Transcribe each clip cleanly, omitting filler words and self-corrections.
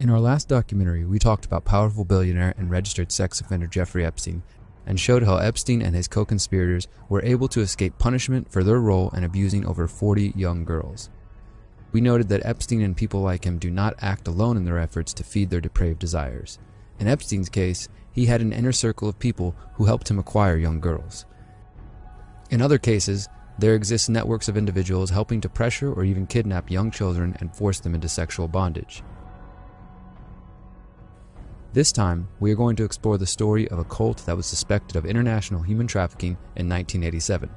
In our last documentary, we talked about powerful billionaire and registered sex offender Jeffrey Epstein and showed how Epstein and his co-conspirators were able to escape punishment for their role in abusing over 40 young girls. We noted that Epstein and people like him do not act alone in their efforts to feed their depraved desires. In Epstein's case, he had an inner circle of people who helped him acquire young girls. In other cases, there exist networks of individuals helping to pressure or even kidnap young children and force them into sexual bondage. This time, we are going to explore the story of a cult that was suspected of international human trafficking in 1987.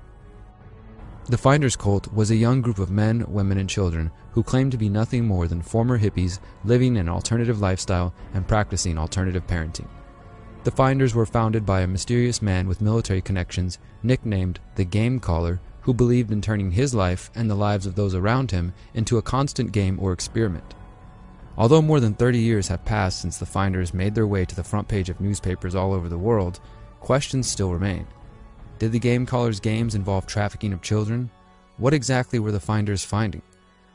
The Finders cult was a young group of men, women, and children who claimed to be nothing more than former hippies living an alternative lifestyle and practicing alternative parenting. The Finders were founded by a mysterious man with military connections nicknamed the Game Caller, who believed in turning his life and the lives of those around him into a constant game or experiment. Although more than 30 years have passed since the Finders made their way to the front page of newspapers all over the world, questions still remain. Did the Game Caller's games involve trafficking of children? What exactly were the Finders finding?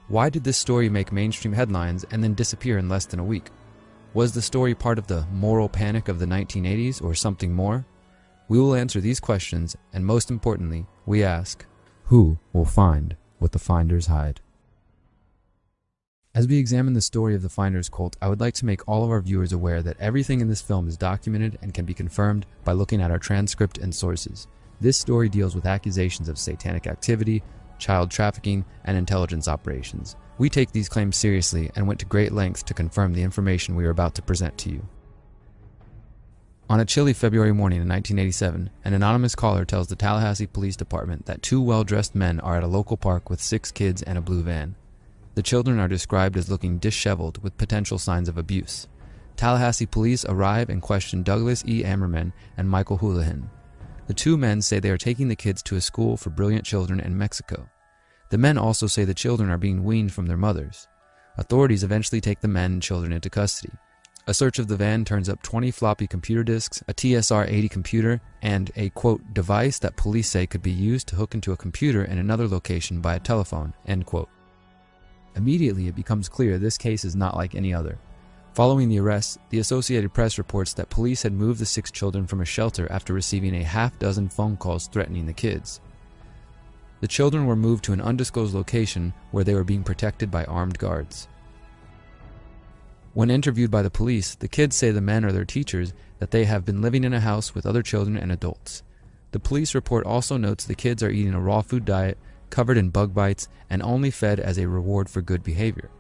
Why did this story make mainstream headlines and then disappear in less than a week? Was the story part of the moral panic of the 1980s or something more? We will answer these questions, and most importantly, we ask, who will find what the Finders hide? As we examine the story of the Finders cult, I would like to make all of our viewers aware that everything in this film is documented and can be confirmed by looking at our transcript and sources. This story deals with accusations of satanic activity, child trafficking, and intelligence operations. We take these claims seriously and went to great lengths to confirm the information we are about to present to you. On a chilly February morning in 1987, an anonymous caller tells the Tallahassee Police Department that two well-dressed men are at a local park with 6 kids and a blue van. The children are described as looking disheveled with potential signs of abuse. Tallahassee police arrive and question Douglas E. Ammerman and Michael Houlihan. The two men say they are taking the kids to a school for brilliant children in Mexico. The men also say the children are being weaned from their mothers. Authorities eventually take the men and children into custody. A search of the van turns up 20 floppy computer disks, a TSR-80 computer, and a, quote, device that police say could be used to hook into a computer in another location by a telephone, end quote. Immediately, it becomes clear this case is not like any other. Following the arrest, the Associated Press reports that police had moved the 6 children from a shelter after receiving a half-dozen phone calls threatening the kids. The children were moved to an undisclosed location where they were being protected by armed guards. When interviewed by the police, the kids say the men are their teachers, that they have been living in a house with other children and adults. The police report also notes the kids are eating a raw food diet, covered in bug bites, and only fed as a reward for good behavior.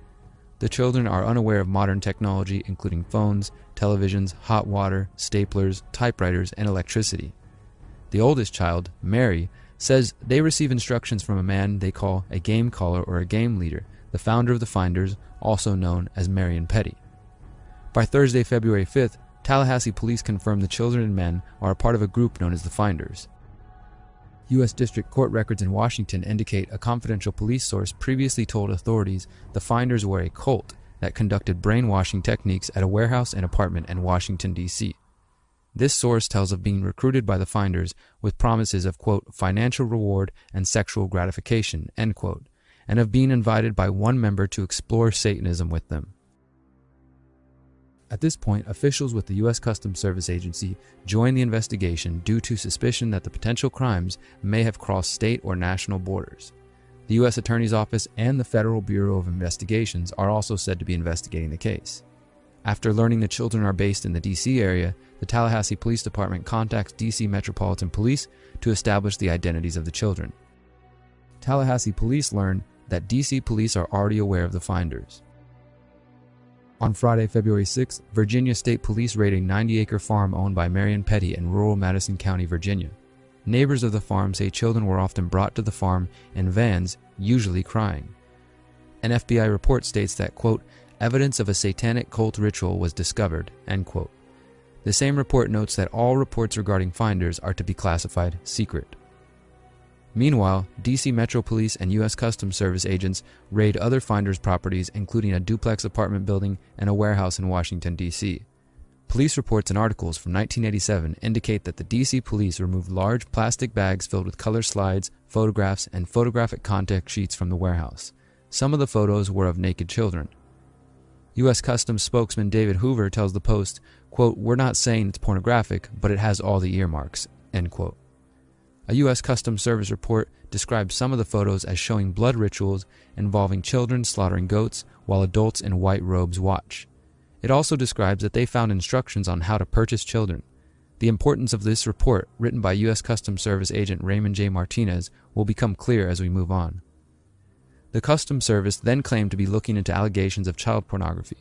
The children are unaware of modern technology, including phones, televisions, hot water, staplers, typewriters, and electricity. The oldest child, Mary, says they receive instructions from a man they call a game caller or a game leader, the founder of the Finders, also known as Marion Petty. By Thursday, February 5th, Tallahassee police confirm the children and men are a part of a group known as the Finders. U.S. District Court records in Washington indicate a confidential police source previously told authorities the Finders were a cult that conducted brainwashing techniques at a warehouse and apartment in Washington, D.C. This source tells of being recruited by the Finders with promises of, quote, financial reward and sexual gratification, end quote, and of being invited by one member to explore Satanism with them. At this point, officials with the U.S. Customs Service Agency join the investigation due to suspicion that the potential crimes may have crossed state or national borders. The U.S. Attorney's Office and the Federal Bureau of Investigations are also said to be investigating the case. After learning the children are based in the D.C. area, the Tallahassee Police Department contacts D.C. Metropolitan Police to establish the identities of the children. Tallahassee police learn that D.C. police are already aware of the Finders. On Friday, February 6th, Virginia State Police raid a 90-acre farm owned by Marion Petty in rural Madison County, Virginia. Neighbors of the farm say children were often brought to the farm in vans, usually crying. An FBI report states that, quote, evidence of a satanic cult ritual was discovered, end quote. The same report notes that all reports regarding Finders are to be classified secret. Meanwhile, D.C. Metro Police and U.S. Customs Service agents raid other Finders properties, including a duplex apartment building and a warehouse in Washington, D.C. Police reports and articles from 1987 indicate that the D.C. police removed large plastic bags filled with color slides, photographs, and photographic contact sheets from the warehouse. Some of the photos were of naked children. U.S. Customs spokesman David Hoover tells the Post, quote, "We're not saying it's pornographic, but it has all the earmarks," end quote. A U.S. Customs Service report describes some of the photos as showing blood rituals involving children slaughtering goats while adults in white robes watch. It also describes that they found instructions on how to purchase children. The importance of this report, written by U.S. Customs Service agent Raymond J. Martinez, will become clear as we move on. The Customs Service then claimed to be looking into allegations of child pornography.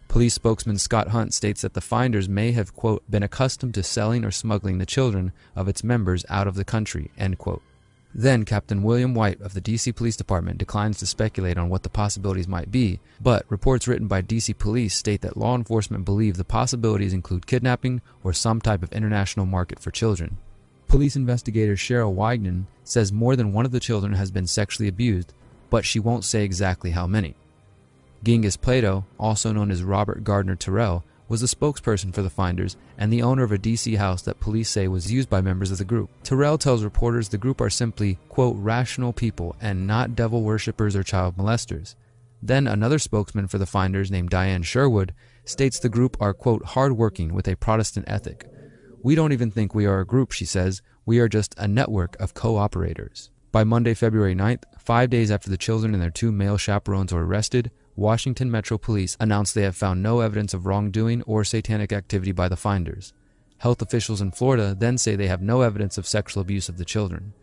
Police spokesman Scott Hunt states that the finders may have, quote, "been accustomed to selling or smuggling the children of its members out of the country," end quote. Then Captain William White of the D.C. Police Department declines to speculate on what the possibilities might be, but reports written by D.C. Police state that law enforcement believe the possibilities include kidnapping or some type of international market for children. Police investigator Cheryl Wignan says more than one of the children has been sexually abused, but she won't say exactly how many. Genghis Plato, also known as Robert Gardner Terrell, was the spokesperson for the finders and the owner of a D.C. house that police say was used by members of the group. Terrell tells reporters the group are simply, quote, "rational people and not devil worshippers or child molesters." Then another spokesman for the finders named Diane Sherwood states the group are, quote, "hardworking with a Protestant ethic. We don't even think we are a group," she says. "We are just a network of cooperators." By Monday, February 9th, 5 days after the children and their 2 male chaperones were arrested, Washington Metro Police announced they have found no evidence of wrongdoing or satanic activity by the finders. Health officials in Florida then say they have no evidence of sexual abuse of the children.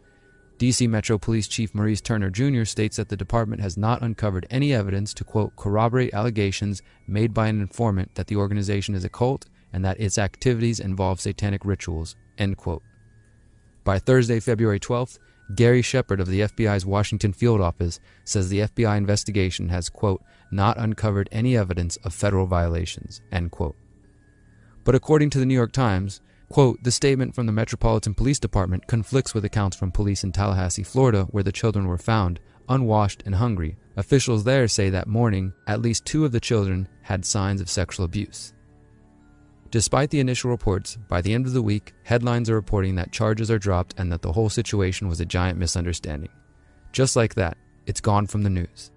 D.C. Metro Police Chief Maurice Turner Jr. states that the department has not uncovered any evidence to, quote, "corroborate allegations made by an informant that the organization is a cult and that its activities involve satanic rituals," end quote. By Thursday, February 12th, Gary Shepard of the FBI's Washington Field Office says the FBI investigation has, quote, "not uncovered any evidence of federal violations," end quote. But according to the New York Times, quote, "the statement from the Metropolitan Police Department conflicts with accounts from police in Tallahassee, Florida, where the children were found, unwashed and hungry. Officials there say that morning, at least 2 of the children had signs of sexual abuse." Despite the initial reports, by the end of the week, headlines are reporting that charges are dropped and that the whole situation was a giant misunderstanding. Just like that, it's gone from the news.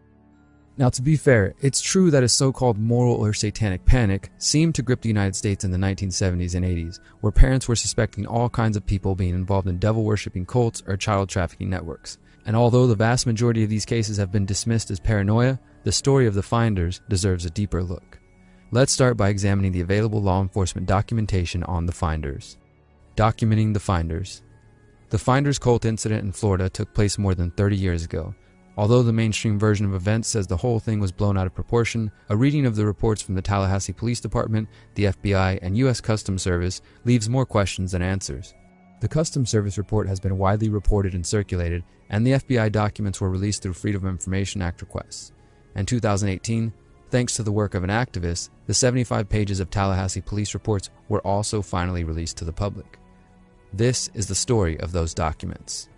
Now, to be fair, it's true that a so-called moral or satanic panic seemed to grip the United States in the 1970s and 80s, where parents were suspecting all kinds of people being involved in devil-worshipping cults or child trafficking networks. And although the vast majority of these cases have been dismissed as paranoia, the story of the finders deserves a deeper look. Let's start by examining the available law enforcement documentation on the finders. Documenting the finders. The finders cult incident in Florida took place more than 30 years ago. Although the mainstream version of events says the whole thing was blown out of proportion, a reading of the reports from the Tallahassee Police Department, the FBI, and U.S. Customs Service leaves more questions than answers. The Customs Service report has been widely reported and circulated, and the FBI documents were released through Freedom of Information Act requests. In 2018, thanks to the work of an activist, the 75 pages of Tallahassee police reports were also finally released to the public. This is the story of those documents.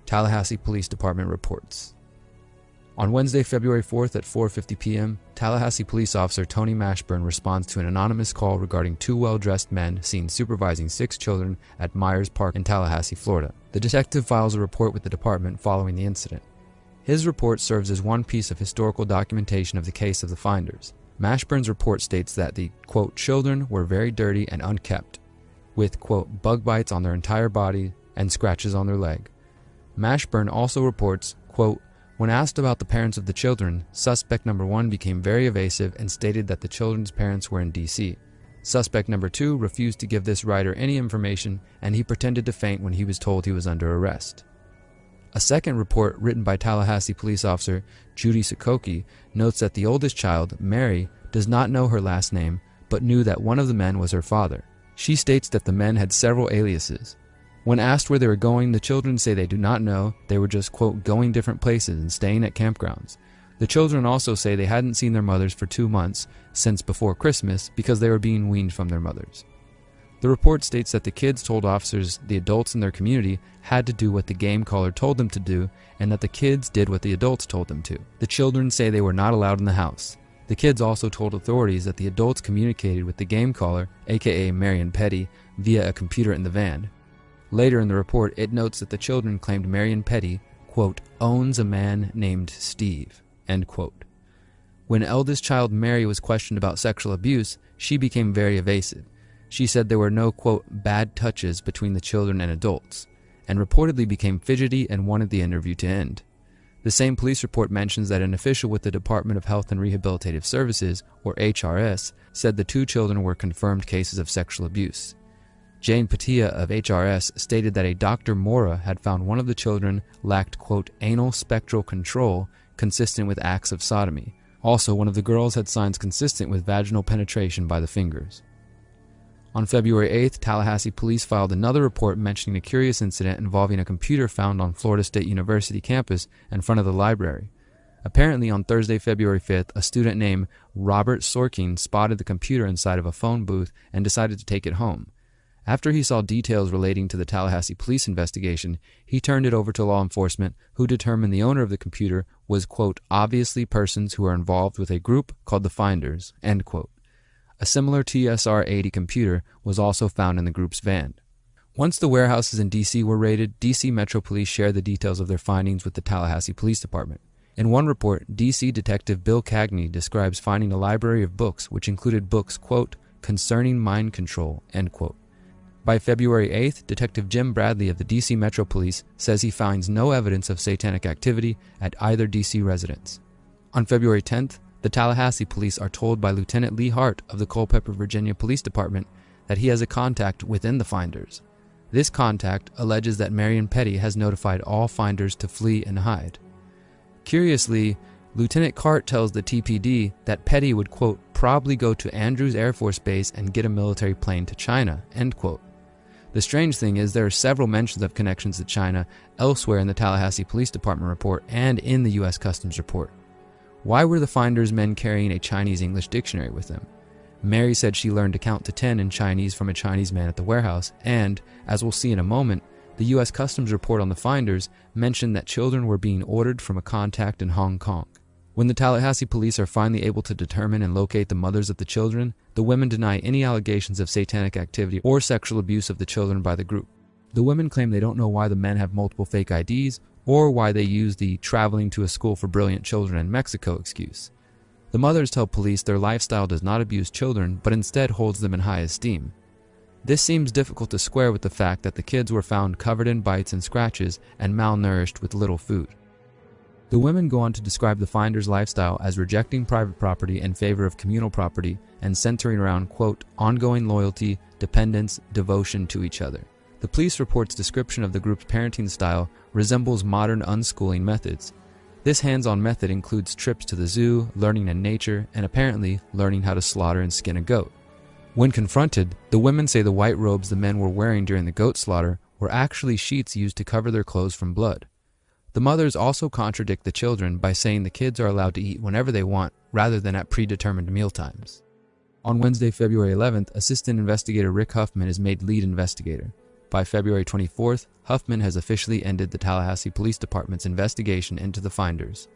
Tallahassee Police Department reports. On Wednesday, February 4th at 4:50 p.m., Tallahassee police officer Tony Mashburn responds to an anonymous call regarding 2 well-dressed men seen supervising 6 children at Myers Park in Tallahassee, Florida. The detective files a report with the department following the incident. His report serves as one piece of historical documentation of the case of the finders. Mashburn's report states that the, quote, "children were very dirty and unkept, with, quote, bug bites on their entire body and scratches on their leg." Mashburn also reports, quote, "when asked about the parents of the children, suspect number 1 became very evasive and stated that the children's parents were in D.C. Suspect number 2 refused to give this writer any information, and he pretended to faint when he was told he was under arrest." A second report written by Tallahassee police officer Judy Sokoki notes that the oldest child, Mary, does not know her last name, but knew that one of the men was her father. She states that the men had several aliases. When asked where they were going, the children say they do not know, they were just, quote, "going different places and staying at campgrounds." The children also say they hadn't seen their mothers for 2 months, since before Christmas, because they were being weaned from their mothers. The report states that the kids told officers the adults in their community had to do what the game caller told them to do, and that the kids did what the adults told them to. The children say they were not allowed in the house. The kids also told authorities that the adults communicated with the game caller, aka Marion Petty, via a computer in the van. Later in the report, it notes that the children claimed Marion Petty, quote, "owns a man named Steve," end quote. When eldest child Mary was questioned about sexual abuse, she became very evasive. She said there were no, quote, bad touches between the children and adults, and reportedly became fidgety and wanted the interview to end. The same police report mentions that an official with the Department of Health and Rehabilitative Services, or HRS, said the 2 children were confirmed cases of sexual abuse. Jane Patia of HRS stated that a Dr. Mora had found one of the children lacked, quote, anal spectral control consistent with acts of sodomy. Also, one of the girls had signs consistent with vaginal penetration by the fingers. On February 8th, Tallahassee police filed another report mentioning a curious incident involving a computer found on Florida State University campus in front of the library. Apparently, on Thursday, February 5th, a student named Robert Sorkin spotted the computer inside of a phone booth and decided to take it home. After he saw details relating to the Tallahassee police investigation, he turned it over to law enforcement, who determined the owner of the computer was, quote, obviously persons who are involved with a group called the Finders, end quote. A similar TSR-80 computer was also found in the group's van. Once the warehouses in D.C. were raided, D.C. Metro Police shared the details of their findings with the Tallahassee Police Department. In one report, D.C. Detective Bill Cagney describes finding a library of books which included books, quote, concerning mind control, end quote. By February 8th, Detective Jim Bradley of the D.C. Metro Police says he finds no evidence of satanic activity at either D.C. residence. On February 10th, the Tallahassee Police are told by Lieutenant Lee Hart of the Culpeper, Virginia Police Department that he has a contact within the Finders. This contact alleges that Marion Petty has notified all Finders to flee and hide. Curiously, Lieutenant Cart tells the TPD that Petty would, quote, probably go to Andrews Air Force Base and get a military plane to China, end quote. The strange thing is there are several mentions of connections to China elsewhere in the Tallahassee Police Department report and in the U.S. Customs report. Why were the Finders men carrying a Chinese-English dictionary with them? Mary said she learned to count to 10 in Chinese from a Chinese man at the warehouse, and, as we'll see in a moment, the U.S. Customs report on the Finders mentioned that children were being ordered from a contact in Hong Kong. When the Tallahassee police are finally able to determine and locate the mothers of the children, the women deny any allegations of satanic activity or sexual abuse of the children by the group. The women claim they don't know why the men have multiple fake IDs or why they use the traveling to a school for brilliant children in Mexico excuse. The mothers tell police their lifestyle does not abuse children, but instead holds them in high esteem. This seems difficult to square with the fact that the kids were found covered in bites and scratches and malnourished with little food. The women go on to describe the Finders' lifestyle as rejecting private property in favor of communal property and centering around, quote, ongoing loyalty, dependence, devotion to each other. The police report's description of the group's parenting style resembles modern unschooling methods. This hands-on method includes trips to the zoo, learning in nature, and apparently learning how to slaughter and skin a goat. When confronted, the women say the white robes the men were wearing during the goat slaughter were actually sheets used to cover their clothes from blood. The mothers also contradict the children by saying the kids are allowed to eat whenever they want rather than at predetermined mealtimes. On Wednesday, February 11th, Assistant Investigator Rick Huffman is made lead investigator. By February 24th, Huffman has officially ended the Tallahassee Police Department's investigation into the Finders.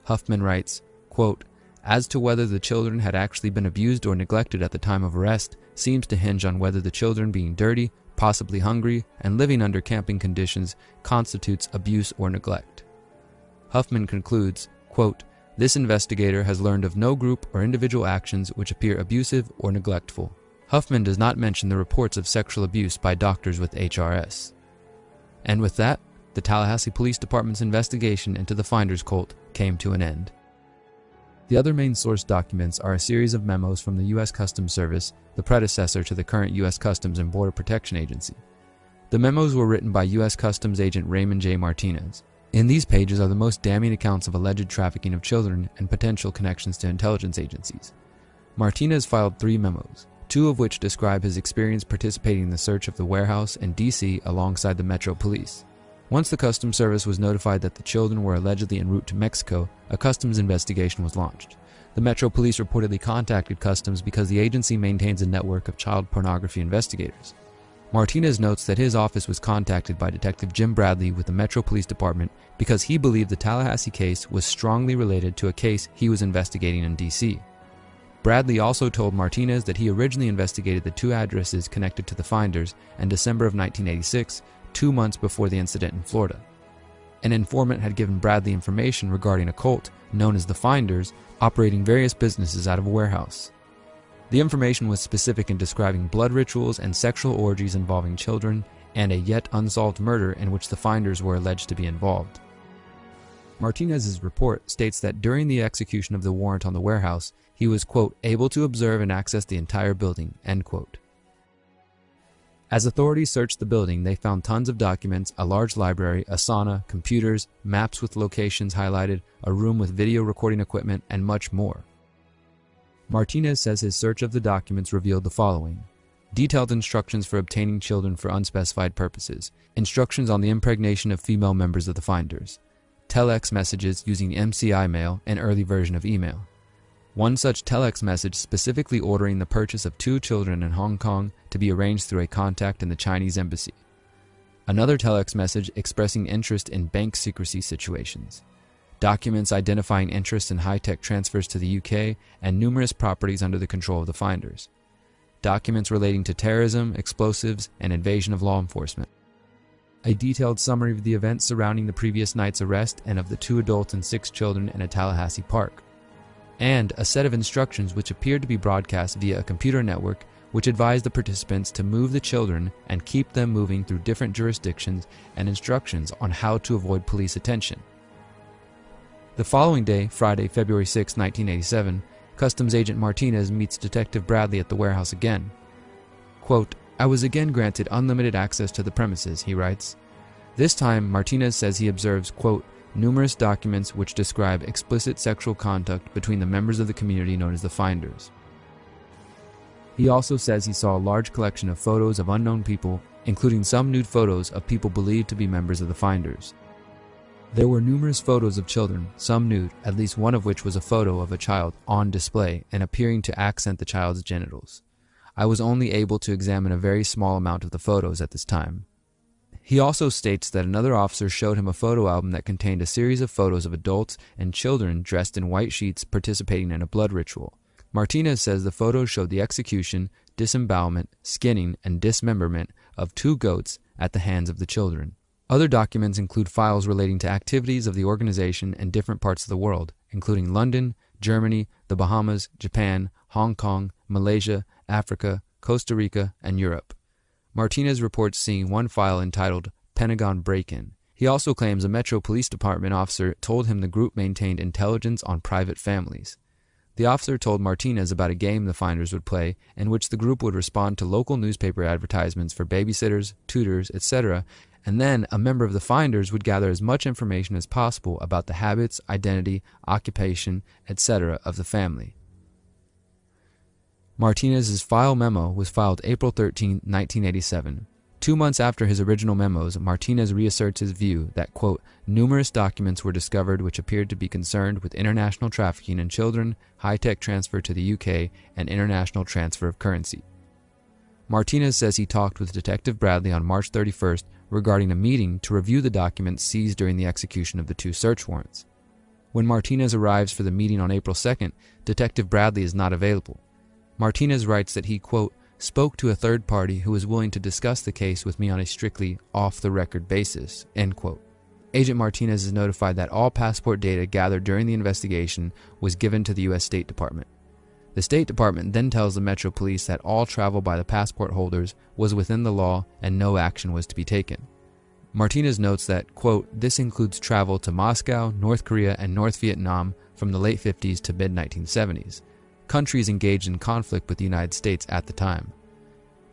Huffman writes, quote, as to whether the children had actually been abused or neglected at the time of arrest seems to hinge on whether the children being dirty, possibly hungry, and living under camping conditions constitutes abuse or neglect. Huffman concludes, quote, this investigator has learned of no group or individual actions which appear abusive or neglectful. Huffman does not mention the reports of sexual abuse by doctors with HRS. And with that, the Tallahassee Police Department's investigation into the Finders cult came to an end. The other main source documents are a series of memos from the U.S. Customs Service, the predecessor to the current U.S. Customs and Border Protection Agency. The memos were written by U.S. Customs Agent Raymond J. Martinez. In these pages are the most damning accounts of alleged trafficking of children and potential connections to intelligence agencies. Martinez filed 3 memos, 2 of which describe his experience participating in the search of the warehouse in D.C. alongside the Metro Police. Once the Customs Service was notified that the children were allegedly en route to Mexico, a customs investigation was launched. The Metro Police reportedly contacted Customs because the agency maintains a network of child pornography investigators. Martinez notes that his office was contacted by Detective Jim Bradley with the Metro Police Department because he believed the Tallahassee case was strongly related to a case he was investigating in D.C. Bradley also told Martinez that he originally investigated the 2 addresses connected to the Finders in December of 1986, 2 months before the incident in Florida. An informant had given Bradley information regarding a cult known as the Finders, operating various businesses out of a warehouse. The information was specific in describing blood rituals and sexual orgies involving children, and a yet unsolved murder in which the Finders were alleged to be involved. Martinez's report states that during the execution of the warrant on the warehouse, he was, quote, able to observe and access the entire building, end quote. As authorities searched the building, they found tons of documents, a large library, a sauna, computers, maps with locations highlighted, a room with video recording equipment, and much more. Martinez says his search of the documents revealed the following: detailed instructions for obtaining children for unspecified purposes, instructions on the impregnation of female members of the Finders, telex messages using MCI mail, an early version of email. One such telex message specifically ordering the purchase of 2 children in Hong Kong to be arranged through a contact in the Chinese embassy. Another telex message expressing interest in bank secrecy situations. Documents identifying interest in high-tech transfers to the UK and numerous properties under the control of the Finders. Documents relating to terrorism, explosives, and invasion of law enforcement. A detailed summary of the events surrounding the previous night's arrest and of the 2 adults and 6 children in a Tallahassee park. And a set of instructions which appeared to be broadcast via a computer network which advised the participants to move the children and keep them moving through different jurisdictions, and instructions on how to avoid police attention. The following day, Friday, February 6, 1987, Customs Agent Martinez meets Detective Bradley at the warehouse again. Quote, I was again granted unlimited access to the premises, he writes. This time, Martinez says he observes, quote, numerous documents which describe explicit sexual conduct between the members of the community known as the Finders. He also says he saw a large collection of photos of unknown people, including some nude photos of people believed to be members of the Finders. There were numerous photos of children, some nude, at least one of which was a photo of a child on display and appearing to accent the child's genitals. I was only able to examine a very small amount of the photos at this time. He also states that another officer showed him a photo album that contained a series of photos of adults and children dressed in white sheets participating in a blood ritual. Martinez says the photos showed the execution, disembowelment, skinning, and dismemberment of 2 goats at the hands of the children. Other documents include files relating to activities of the organization in different parts of the world, including London, Germany, the Bahamas, Japan, Hong Kong, Malaysia, Africa, Costa Rica, and Europe. Martinez reports seeing one file entitled Pentagon Break-In. He also claims a Metro Police Department officer told him the group maintained intelligence on private families. The officer told Martinez about a game the Finders would play in which the group would respond to local newspaper advertisements for babysitters, tutors, etc., and then a member of the Finders would gather as much information as possible about the habits, identity, occupation, etc. of the family. Martinez's file memo was filed April 13, 1987. 2 months after his original memos, Martinez reasserts his view that, quote, numerous documents were discovered which appeared to be concerned with international trafficking in children, high-tech transfer to the UK, and international transfer of currency. Martinez says he talked with Detective Bradley on March 31st regarding a meeting to review the documents seized during the execution of the 2 search warrants. When Martinez arrives for the meeting on April 2nd, Detective Bradley is not available. Martinez writes that he, quote, spoke to a third party who was willing to discuss the case with me on a strictly off-the-record basis, end quote. Agent Martinez is notified that all passport data gathered during the investigation was given to the U.S. State Department. The State Department then tells the Metro Police that all travel by the passport holders was within the law and no action was to be taken. Martinez notes that, quote, this includes travel to Moscow, North Korea, and North Vietnam from the late 50s to mid-1970s. Countries engaged in conflict with the United States at the time.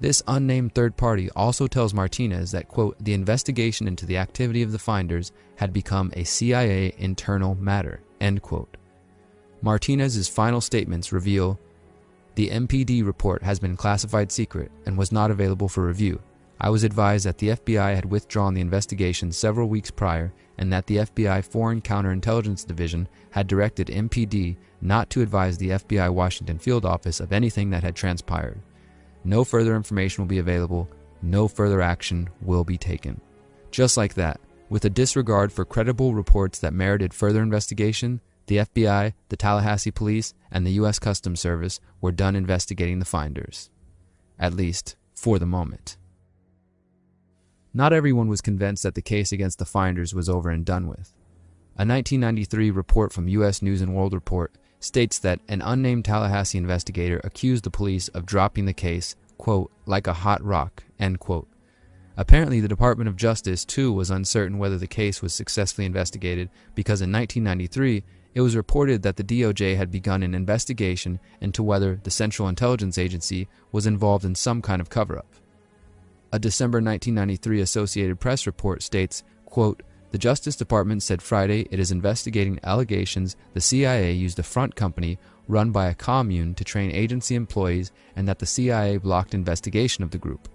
This unnamed third party also tells Martinez that, quote, the investigation into the activity of the Finders had become a CIA internal matter, end quote. Martinez's final statements reveal the MPD report has been classified secret and was not available for review. I was advised that the FBI had withdrawn the investigation several weeks prior and that the FBI Foreign Counterintelligence Division had directed MPD not to advise the FBI Washington Field Office of anything that had transpired. No further information will be available. No further action will be taken. Just like that, with a disregard for credible reports that merited further investigation, the FBI, the Tallahassee Police, and the U.S. Customs Service were done investigating the Finders. At least, for the moment. not everyone was convinced that the case against the Finders was over and done with. A 1993 report from U.S. News & World Report states that an unnamed Tallahassee investigator accused the police of dropping the case, quote, like a hot rock, end quote. Apparently, the Department of Justice, too, was uncertain whether the case was successfully investigated because in 1993, it was reported that the DOJ had begun an investigation into whether the Central Intelligence Agency was involved in some kind of cover-up. A December 1993 Associated Press report states, quote, the Justice Department said Friday it is investigating allegations the CIA used a front company run by a commune to train agency employees and that the CIA blocked investigation of the group.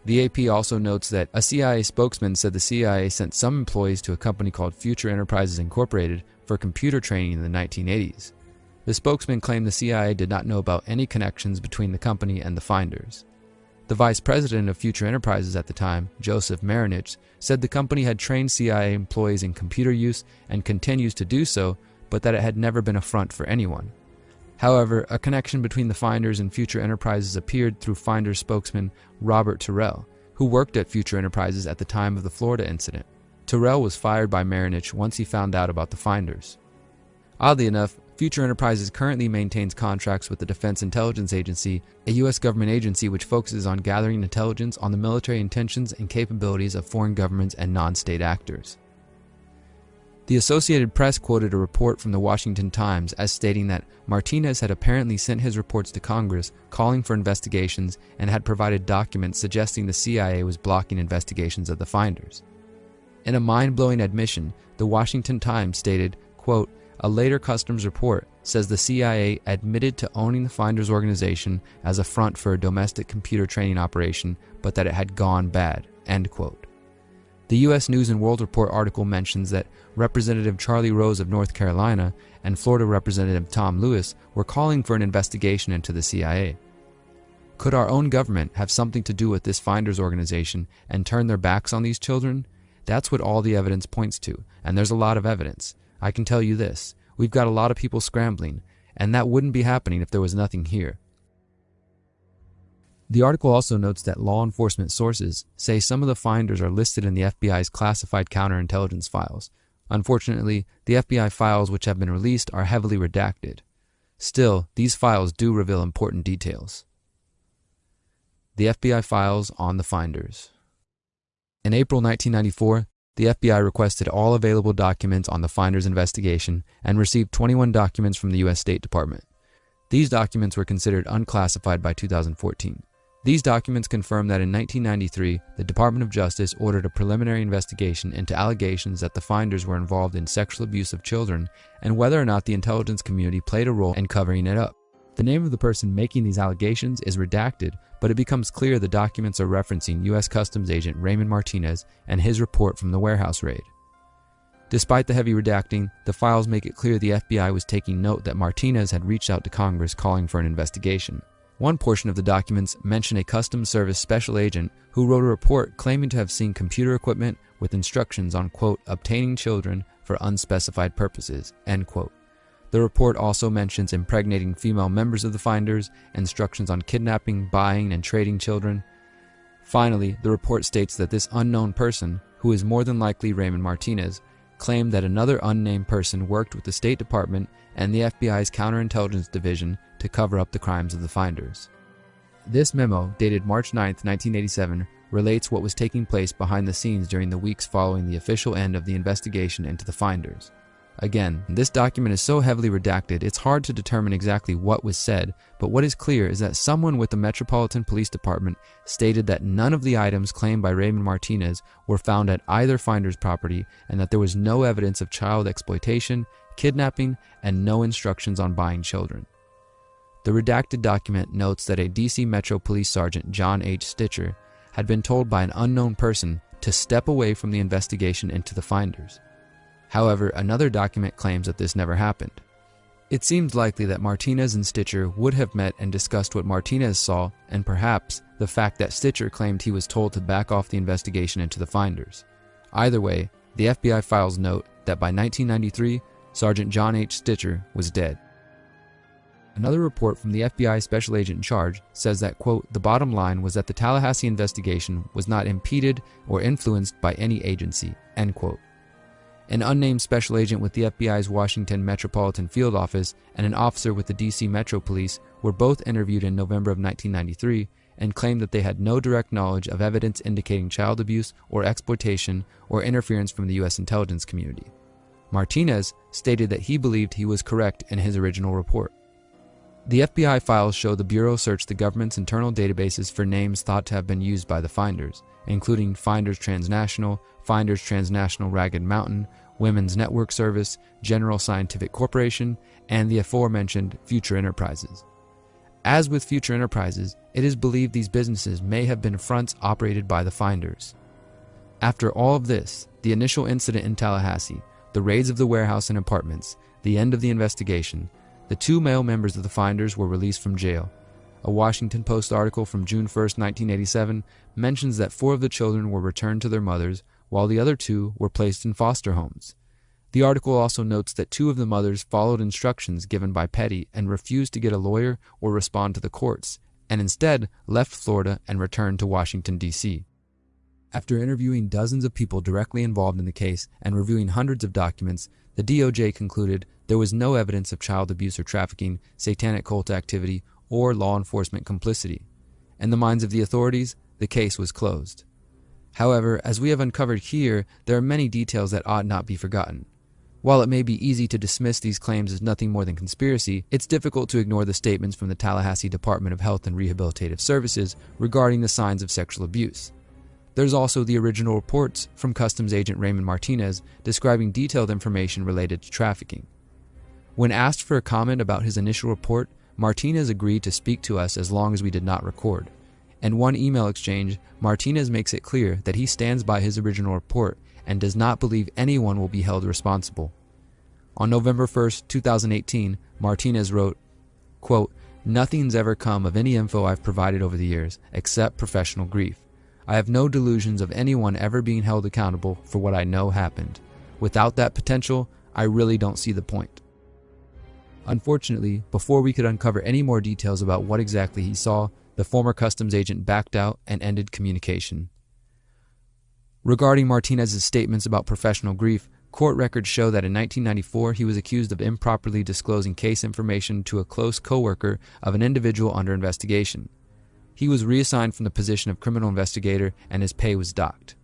The AP also notes that a CIA spokesman said the CIA sent some employees to a company called Future Enterprises Incorporated for computer training in the 1980s. The spokesman claimed the CIA did not know about any connections between the company and the Finders. The vice president of Future Enterprises at the time, Joseph Marinich, said the company had trained CIA employees in computer use and continues to do so, but that it had never been a front for anyone. However, a connection between the Finders and Future Enterprises appeared through Finders spokesman Robert Terrell, who worked at Future Enterprises at the time of the Florida incident. Terrell was fired by Marinich once he found out about the Finders. Oddly enough, Future Enterprises currently maintains contracts with the Defense Intelligence Agency, a U.S. government agency which focuses on gathering intelligence on the military intentions and capabilities of foreign governments and non-state actors. The Associated Press quoted a report from the Washington Times as stating that Martinez had apparently sent his reports to Congress calling for investigations and had provided documents suggesting the CIA was blocking investigations of the Finders. In a mind-blowing admission, the Washington Times stated, quote, a later Customs report says the CIA admitted to owning the Finders organization as a front for a domestic computer training operation, but that it had gone bad, end quote. The U.S. News & World Report article mentions that Representative Charlie Rose of North Carolina and Florida Representative Tom Lewis were calling for an investigation into the CIA. Could our own government have something to do with this Finders organization and turn their backs on these children? That's what all the evidence points to, and there's a lot of evidence. I can tell you this, we've got a lot of people scrambling, and that wouldn't be happening if there was nothing here. The article also notes that law enforcement sources say some of the Finders are listed in the FBI's classified counterintelligence files. Unfortunately, the FBI files which have been released are heavily redacted. Still, these files do reveal important details. The FBI files on the Finders. In April 1994, the FBI requested all available documents on the Finders investigation and received 21 documents from the U.S. State Department. These documents were considered unclassified by 2014. These documents confirm that in 1993, the Department of Justice ordered a preliminary investigation into allegations that the Finders were involved in sexual abuse of children and whether or not the intelligence community played a role in covering it up. The name of the person making these allegations is redacted, but it becomes clear the documents are referencing U.S. Customs Agent Raymond Martinez and his report from the warehouse raid. Despite the heavy redacting, the files make it clear the FBI was taking note that Martinez had reached out to Congress calling for an investigation. One portion of the documents mention a Customs Service special agent who wrote a report claiming to have seen computer equipment with instructions on, quote, obtaining children for unspecified purposes, end quote. The report also mentions impregnating female members of the Finders, instructions on kidnapping, buying, and trading children. Finally, the report states that this unknown person, who is more than likely Raymond Martinez, claimed that another unnamed person worked with the State Department and the FBI's Counterintelligence Division to cover up the crimes of the Finders. This memo, dated March 9, 1987, relates what was taking place behind the scenes during the weeks following the official end of the investigation into the Finders. Again, this document is so heavily redacted, it's hard to determine exactly what was said, but what is clear is that someone with the Metropolitan Police Department stated that none of the items claimed by Raymond Martinez were found at either Finder's property and that there was no evidence of child exploitation, kidnapping, and no instructions on buying children. The redacted document notes that a DC Metro Police Sergeant John H. Stitcher had been told by an unknown person to step away from the investigation into the Finders. However, another document claims that this never happened. It seems likely that Martinez and Stitcher would have met and discussed what Martinez saw, and perhaps the fact that Stitcher claimed he was told to back off the investigation into the Finders. Either way, the FBI files note that by 1993, Sergeant John H. Stitcher was dead. Another report from the FBI special agent in charge says that, quote, the bottom line was that the Tallahassee investigation was not impeded or influenced by any agency, end quote. An unnamed special agent with the FBI's Washington Metropolitan Field Office and an officer with the D.C. Metro Police were both interviewed in November of 1993 and claimed that they had no direct knowledge of evidence indicating child abuse or exploitation or interference from the U.S. intelligence community. Martinez stated that he believed he was correct in his original report. The FBI files show the Bureau searched the government's internal databases for names thought to have been used by the Finders, including Finders Transnational, Finders Transnational Ragged Mountain, Women's Network Service, General Scientific Corporation, and the aforementioned Future Enterprises. As with Future Enterprises, it is believed these businesses may have been fronts operated by the Finders. After all of this, the initial incident in Tallahassee, the raids of the warehouse and apartments, the end of the investigation, the two male members of the Finders were released from jail. A Washington Post article from June 1, 1987, mentions that 4 of the children were returned to their mothers, while the other 2 were placed in foster homes. The article also notes that 2 of the mothers followed instructions given by Petty and refused to get a lawyer or respond to the courts, and instead left Florida and returned to Washington, D.C. After interviewing dozens of people directly involved in the case and reviewing hundreds of documents, the DOJ concluded there was no evidence of child abuse or trafficking, satanic cult activity, or law enforcement complicity. In the minds of the authorities, the case was closed. However, as we have uncovered here, there are many details that ought not be forgotten. While it may be easy to dismiss these claims as nothing more than conspiracy, it's difficult to ignore the statements from the Tallahassee Department of Health and Rehabilitative Services regarding the signs of sexual abuse. There's also the original reports from Customs Agent Raymond Martinez describing detailed information related to trafficking. When asked for a comment about his initial report, Martinez agreed to speak to us as long as we did not record. In one email exchange, Martinez makes it clear that he stands by his original report and does not believe anyone will be held responsible. On November 1, 2018, Martinez wrote, quote, "Nothing's ever come of any info I've provided over the years except professional grief. I have no delusions of anyone ever being held accountable for what I know happened. Without that potential, I really don't see the point." Unfortunately, before we could uncover any more details about what exactly he saw, the former customs agent backed out and ended communication. Regarding Martinez's statements about professional grief, court records show that in 1994 he was accused of improperly disclosing case information to a close coworker of an individual under investigation. He was reassigned from the position of criminal investigator and his pay was docked.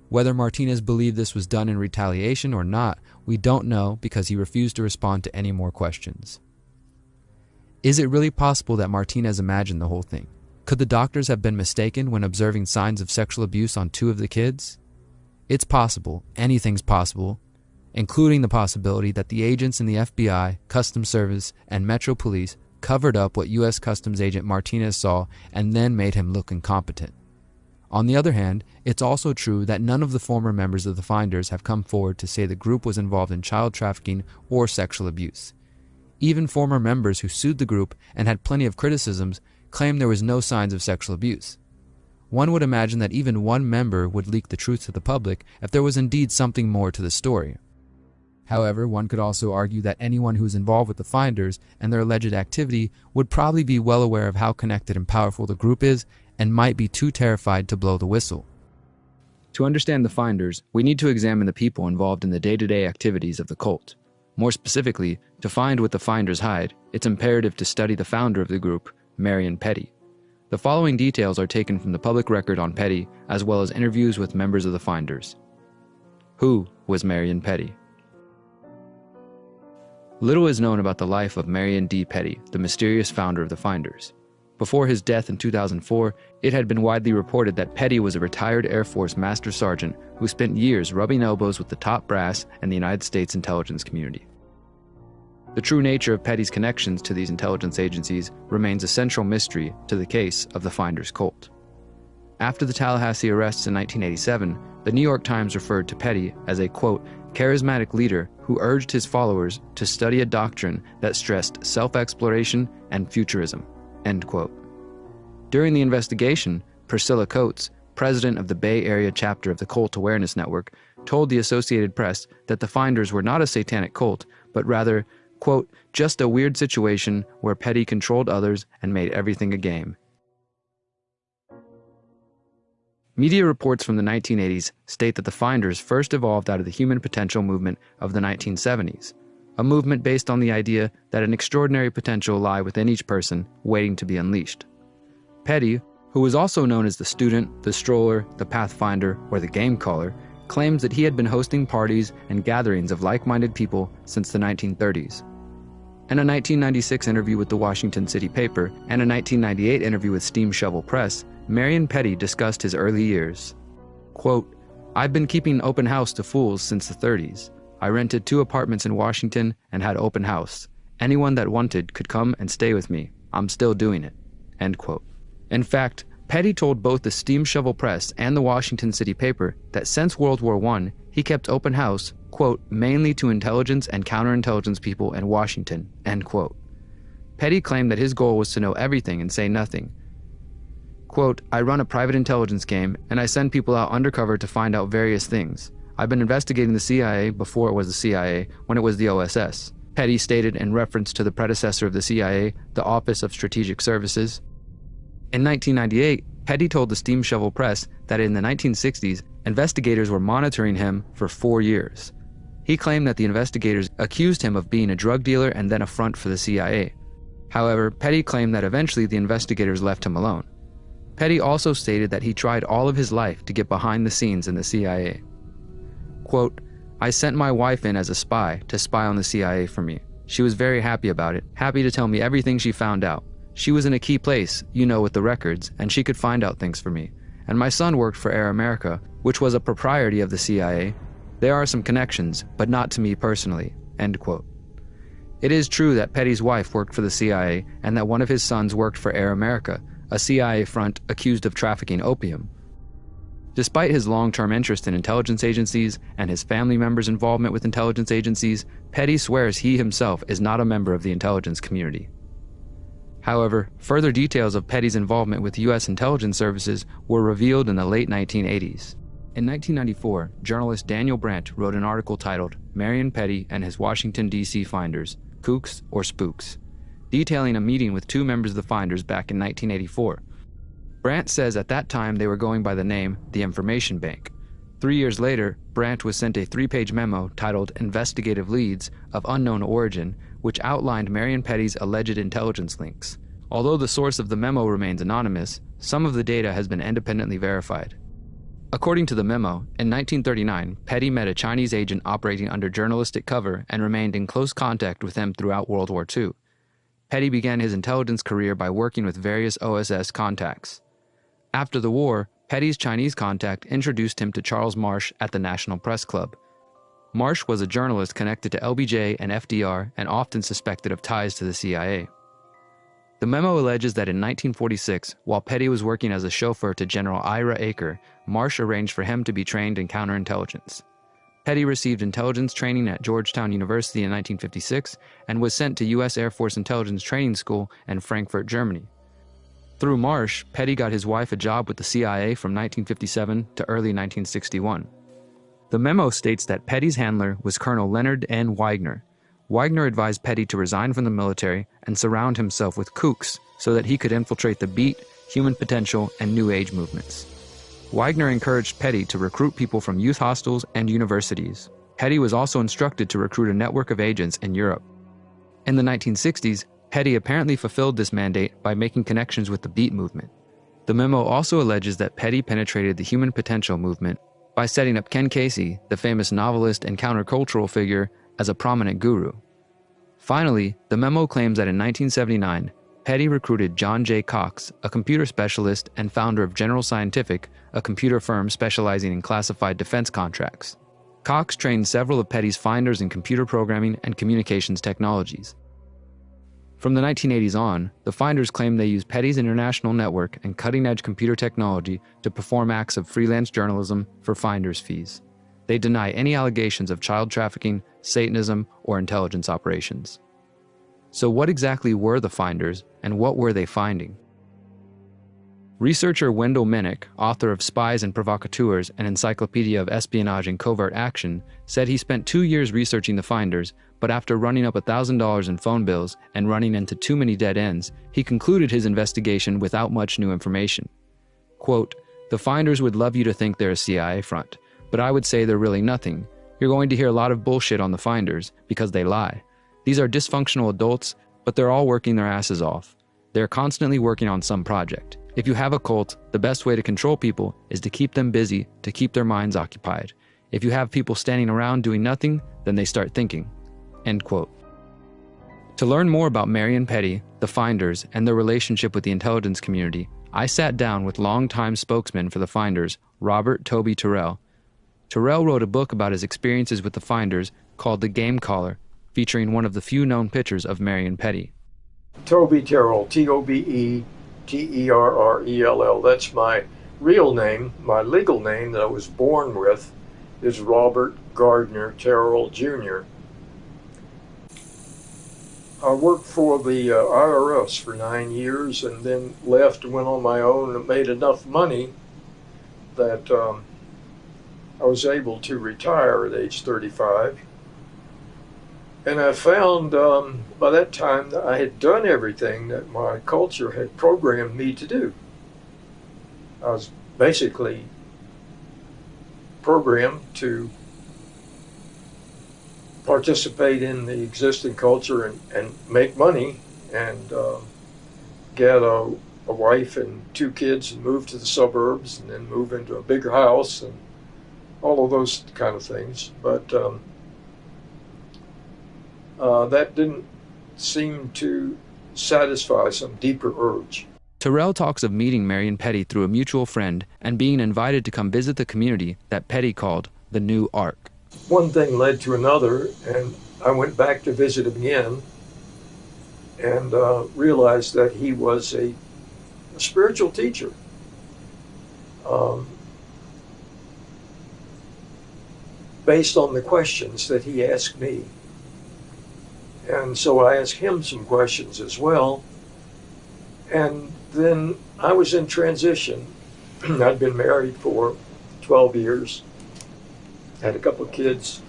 Whether Martinez believed this was done in retaliation or not, we don't know because he refused to respond to any more questions. Is it really possible that Martinez imagined the whole thing? Could the doctors have been mistaken when observing signs of sexual abuse on 2 of the kids? It's possible. Anything's possible, including the possibility that the agents in the FBI, Customs Service, and Metro Police covered up what U.S. Customs Agent Martinez saw and then made him look incompetent. On the other hand, it's also true that none of the former members of the Finders have come forward to say the group was involved in child trafficking or sexual abuse. Even former members who sued the group and had plenty of criticisms claimed there was no signs of sexual abuse. One would imagine that even one member would leak the truth to the public if there was indeed something more to the story. However, one could also argue that anyone who is involved with the Finders and their alleged activity would probably be well aware of how connected and powerful the group is and might be too terrified to blow the whistle. To understand the Finders, we need to examine the people involved in the day-to-day activities of the cult. More specifically, to find what the Finders hide, it's imperative to study the founder of the group, Marion Petty. The following details are taken from the public record on Petty, as well as interviews with members of the Finders. Who was Marion Petty? Little is known about the life of Marion D. Petty, the mysterious founder of the Finders. Before his death in 2004, it had been widely reported that Petty was a retired Air Force Master Sergeant who spent years rubbing elbows with the top brass in the United States intelligence community. The true nature of Petty's connections to these intelligence agencies remains a central mystery to the case of the Finders cult. After the Tallahassee arrests in 1987, the New York Times referred to Petty as a, quote, charismatic leader who urged his followers to study a doctrine that stressed self-exploration and futurism, end quote. During the investigation, Priscilla Coates, president of the Bay Area chapter of the Cult Awareness Network, told the Associated Press that the Finders were not a satanic cult, but rather, quote, just a weird situation where Petty controlled others and made everything a game. Media reports from the 1980s state that the Finders first evolved out of the human potential movement of the 1970s, a movement based on the idea that an extraordinary potential lie within each person waiting to be unleashed. Petty, who was also known as the student, the stroller, the pathfinder, or the game caller, claims that he had been hosting parties and gatherings of like-minded people since the 1930s. In a 1996 interview with the Washington City paper and a 1998 interview with Steam Shovel Press, Marion Petty discussed his early years. Quote, I've been keeping open house to fools since the 30s. I rented 2 apartments in Washington and had open house. Anyone that wanted could come and stay with me. I'm still doing it. End quote. In fact, Petty told both the Steam Shovel Press and the Washington City paper that since World War I, he kept open house, quote, mainly to intelligence and counterintelligence people in Washington, end quote. Petty claimed that his goal was to know everything and say nothing. Quote, I run a private intelligence game, and I send people out undercover to find out various things. I've been investigating the CIA before it was the CIA, when it was the OSS, Petty stated in reference to the predecessor of the CIA, the Office of Strategic Services. In 1998, Petty told the Steam Shovel Press that in the 1960s, investigators were monitoring him for 4 years. He claimed that the investigators accused him of being a drug dealer and then a front for the CIA. However, Petty claimed that eventually the investigators left him alone. Petty also stated that he tried all of his life to get behind the scenes in the CIA. Quote, I sent my wife in as a spy to spy on the CIA for me. She was very happy about it, happy to tell me everything she found out. She was in a key place, with the records, and she could find out things for me. And my son worked for Air America, which was a propriety of the CIA. There are some connections, but not to me personally, end quote. It is true that Petty's wife worked for the CIA and that one of his sons worked for Air America, a CIA front accused of trafficking opium. Despite his long-term interest in intelligence agencies and his family members' involvement with intelligence agencies, Petty swears he himself is not a member of the intelligence community. However, further details of Petty's involvement with U.S. intelligence services were revealed in the late 1980s. In 1994, journalist Daniel Brandt wrote an article titled Marion Petty and His Washington, D.C. Finders, Kooks or Spooks, detailing a meeting with 2 members of the Finders back in 1984. Brandt says at that time they were going by the name The Information Bank. 3 years later, Brandt was sent a 3-page memo titled Investigative Leads of Unknown Origin, which outlined Marion Petty's alleged intelligence links. Although the source of the memo remains anonymous, some of the data has been independently verified. According to the memo, in 1939, Petty met a Chinese agent operating under journalistic cover and remained in close contact with him throughout World War II. Petty began his intelligence career by working with various OSS contacts. After the war, Petty's Chinese contact introduced him to Charles Marsh at the National Press Club. Marsh was a journalist connected to LBJ and FDR and often suspected of ties to the CIA. The memo alleges that in 1946, while Petty was working as a chauffeur to General Ira Aker, Marsh arranged for him to be trained in counterintelligence. Petty received intelligence training at Georgetown University in 1956 and was sent to U.S. Air Force Intelligence Training School in Frankfurt, Germany. Through Marsh, Petty got his wife a job with the CIA from 1957 to early 1961. The memo states that Petty's handler was Colonel Leonard N. Wagner. Wagner advised Petty to resign from the military and surround himself with kooks so that he could infiltrate the Beat, Human Potential, and New Age movements. Wagner encouraged Petty to recruit people from youth hostels and universities. Petty was also instructed to recruit a network of agents in Europe. In the 1960s, Petty apparently fulfilled this mandate by making connections with the Beat movement. The memo also alleges that Petty penetrated the Human Potential movement by setting up Ken Casey, the famous novelist and countercultural figure, as a prominent guru. Finally, the memo claims that in 1979, Petty recruited John J. Cox, a computer specialist and founder of General Scientific, a computer firm specializing in classified defense contracts. Cox trained several of Petty's finders in computer programming and communications technologies. From the 1980s on, the finders claimed they used Petty's international network and cutting-edge computer technology to perform acts of freelance journalism for finders' fees. They deny any allegations of child trafficking, Satanism, or intelligence operations. So what exactly were the finders, and what were they finding? Researcher Wendell Minnick, author of Spies and Provocateurs, an encyclopedia of espionage and covert action, said he spent 2 years researching the finders, but after running up $1,000 in phone bills and running into too many dead ends, he concluded his investigation without much new information. Quote, "The finders would love you to think they're a CIA front, but I would say they're really nothing. You're going to hear a lot of bullshit on the finders, because they lie. These are dysfunctional adults, but they're all working their asses off. They're constantly working on some project. If you have a cult, the best way to control people is to keep them busy, to keep their minds occupied. If you have people standing around doing nothing, then they start thinking." End quote. To learn more about Marion Petty, the finders, and their relationship with the intelligence community, I sat down with longtime spokesman for the finders, Robert Toby Terrell. Terrell wrote a book about his experiences with the finders called The Game Caller, featuring one of the few known pictures of Marion Petty. Toby Terrell, Tobeterrell. That's my real name. My legal name that I was born with is Robert Gardner Terrell Jr. I worked for the IRS for 9 years and then left and went on my own and made enough money that I was able to retire at age 35. And I found by that time that I had done everything that my culture had programmed me to do. I was basically programmed to participate in the existing culture and make money and get a wife and 2 kids and move to the suburbs and then move into a bigger house and all of those kind of things. But that didn't seem to satisfy some deeper urge. Terrell talks of meeting Marion Petty through a mutual friend and being invited to come visit the community that Petty called the New Ark. One thing led to another, and I went back to visit him again and realized that he was a spiritual teacher. Based on the questions that he asked me. And so I asked him some questions as well. And then I was in transition. I'd been married for 12 years, had a couple of kids,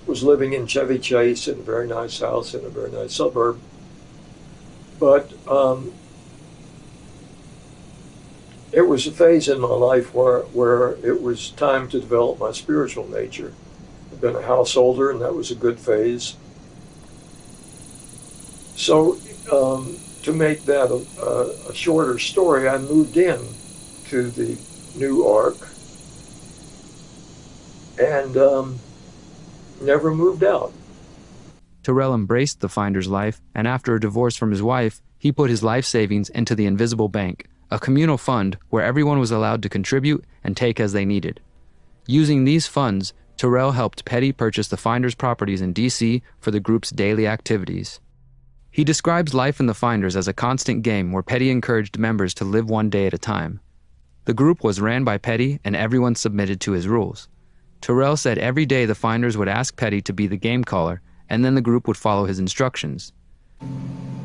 was living in Chevy Chase in a very nice house in a very nice suburb. But it was a phase in my life where it was time to develop my spiritual nature. I'd been a householder, and that was a good phase. So to make that a shorter story, I moved in to the New Ark and never moved out. Terrell embraced the finder's life, and after a divorce from his wife, he put his life savings into the Invisible Bank, a communal fund where everyone was allowed to contribute and take as they needed. Using these funds, Terrell helped Petty purchase the finder's properties in D.C. for the group's daily activities. He describes life in the finders as a constant game where Petty encouraged members to live one day at a time. The group was ran by Petty, and everyone submitted to his rules. Terrell said every day the finders would ask Petty to be the game caller, and then the group would follow his instructions.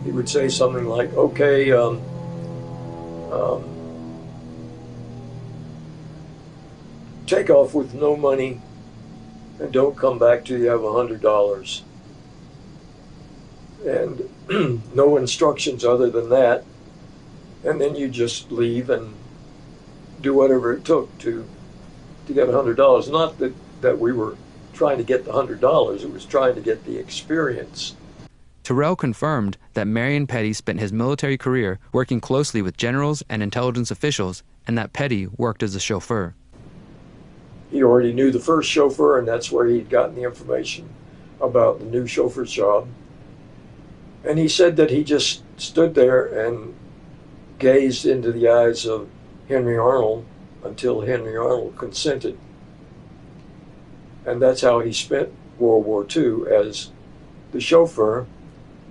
He would say something like, okay, take off with no money and don't come back till you have $100. And no instructions other than that. And then you just leave and do whatever it took to get $100. Not that we were trying to get the $100, it was trying to get the experience. Terrell confirmed that Marion Petty spent his military career working closely with generals and intelligence officials, and that Petty worked as a chauffeur. He already knew the first chauffeur, and that's where he'd gotten the information about the new chauffeur's job. And he said that he just stood there and gazed into the eyes of Henry Arnold until Henry Arnold consented. And that's how he spent World War II, as the chauffeur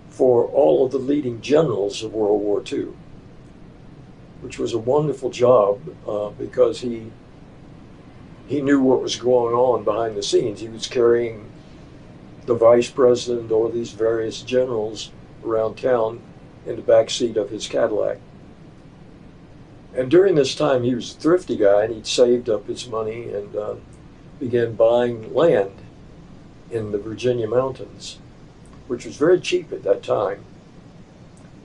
for all of the leading generals of World War II, which was a wonderful job because he knew what was going on behind the scenes. He was carrying the vice president or these various generals around town in the back seat of his Cadillac. And during this time, he was a thrifty guy, and he'd saved up his money and began buying land in the Virginia mountains, which was very cheap at that time.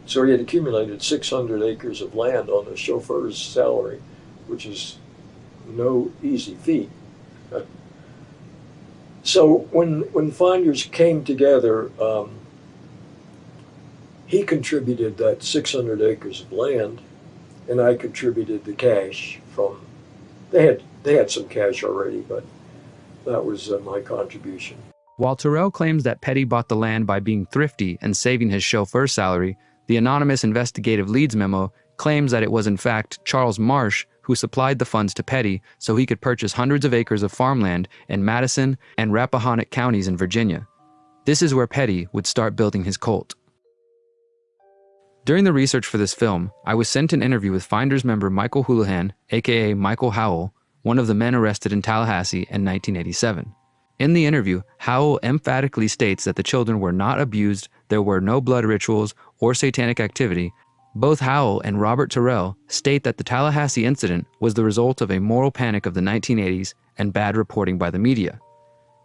So he had accumulated 600 acres of land on the chauffeur's salary, which is no easy feat. So when Finders came together, he contributed that 600 acres of land, and I contributed the cash from. They had some cash already, but that was my contribution. While Terrell claims that Petty bought the land by being thrifty and saving his chauffeur's salary, the anonymous investigative leads memo claims that it was in fact Charles Marsh who supplied the funds to Petty so he could purchase hundreds of acres of farmland in Madison and Rappahannock counties in Virginia. This is where Petty would start building his cult. During the research for this film, I was sent an interview with Finders member Michael Houlihan, aka Michael Howell, one of the men arrested in Tallahassee in 1987. In the interview, Howell emphatically states that the children were not abused, there were no blood rituals or satanic activity. Both Howell and Robert Terrell state that the Tallahassee incident was the result of a moral panic of the 1980s and bad reporting by the media.